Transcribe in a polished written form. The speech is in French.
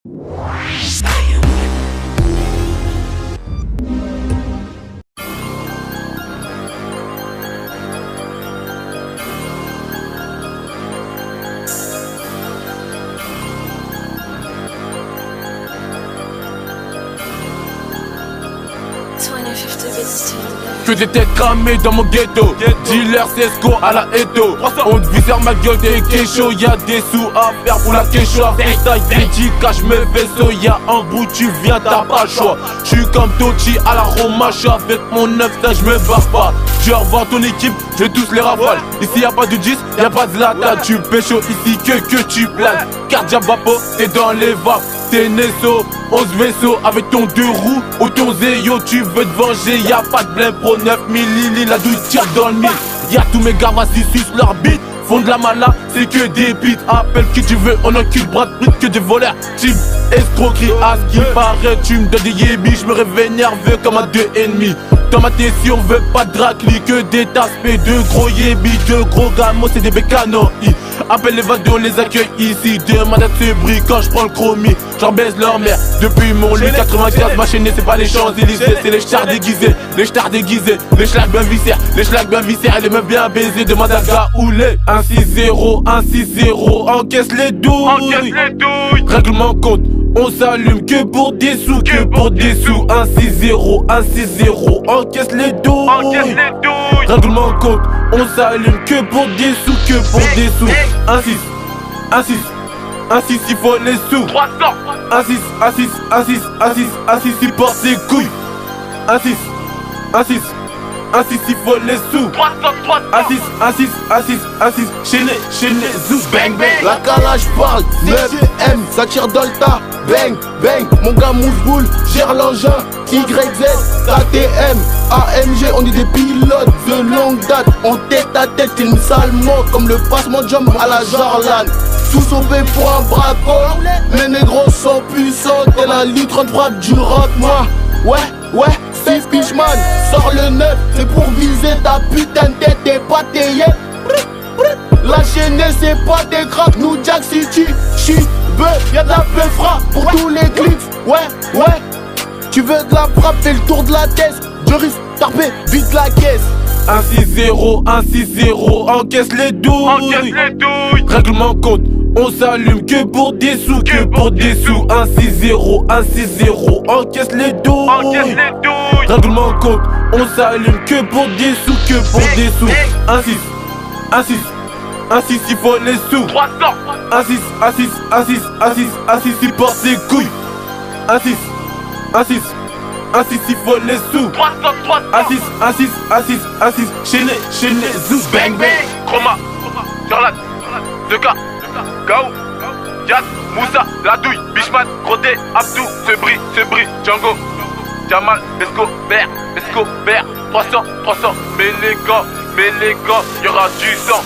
Que des têtes cramées dans mon ghetto. Dealer Cesco à la Eto. On te visère ma gueule des kéchos. Y'a des sous à faire pour la kécho. Freestyle, Fiji, cache mes vaisseaux. Y'a un bout, tu viens, t'as pas le choix. J'suis comme Tochi à la Roma. J'suis avec mon 9, ça j'me barre pas. Tu revois ton équipe, je tous les rafales. Ici y'a pas de 10, y'a pas de lata. Tu pécho ici que tu planes. Cardia Vapo, t'es dans les vapes. T'es Nesso, 11 vaisseaux avec ton 2 roues ou ton Zéyo, tu veux te venger, y'a pas de blême pro 9 milli, la douille tire dans le mille. Y'a tous mes gars, vas-y suce leur bite, font de la mala, c'est que des bites. Appelle qui tu veux, on encule bras de que des voleurs. Team escroquerie, à ce qu'il paraît, tu me donnes des yébis, je me réveille nerveux comme un 2,5. Dans ma tessie, on veut pas de dracli, que des taspés, de gros yébis, de gros gamos, c'est des bécanos. Appelle les vadeux, on les accueille ici. Demande à ce bruit quand je prends le chromie. J'en baise leur mère depuis mon lit 95. Ma chaîne, c'est pas les Champs-Élysées, c'est les stars déguisés. Les stars déguisés, les schlags bien viscères. Les schlags bien viscères, et les meufs bien baisées. Demande à Gaoulé. 1-6-0, 1-6-0, encaisse les douilles. Règlement compte. On s'allume que pour des sous, que pour des sous. 1-6-0, 1-6-0, encaisse les douilles. Règlement compte, on s'allume que pour des sous, que pour des sous. 1-6, 1-6, 1-6, il faut les sous. 1-6, 1-6, 1-6, 1-6, 1-6, il porte ses couilles. 1-6, 1-6, 1-6, il faut les sous. 1-6, 1-6, 1-6, 1-6, chez les zoos. Bang bang. La calage parle, 9M, ça tire dans le tas. Bang, bang, mon gars mouveboule, gère l'engin. YZ, KTM, AMG, on est des pilotes de longue date. On tête à tête, c'est une sale mort comme le passement de jump à la Jarlan. Sous-sauvé pour un braco, mes négros sont puissants. T'es la litre droite du rock, moi. Ouais, c'est Fishman, sors le 9, c'est pour viser ta putain de tête et pas tes yeux. La chaîne c'est pas des cracks, nous Jack City, y'a de la peufra pour tous les clics. Ouais, tu veux de la frappe, fais le tour de la tête. Joris, tarpé, vide la caisse. 1-6-0, 1-6-0, encaisse les douilles. Règlement compte, on s'allume que pour des sous, que pour des sous. 1-6-0, 1-6-0, encaisse les douilles. Règlement compte, on s'allume que pour des sous, que pour des sous. 1-6, 1-6, 1-6, il faut les sous. 1-6, 1-6, 1-6, 1-6, 1-6, il porte ses couilles. 1-6, 1-6, 1-6, il faut les sous. 1-6, 1-6, 1-6, 1-6, chez les zoos. Bang bang. Chroma, Jarlan, 2K, Gao, Yas, Moussa, La Douille, Bishman, Groté, Abdou, Sebri, Django, Jamal, Escobar, 300, mais les gars, y'aura du sang.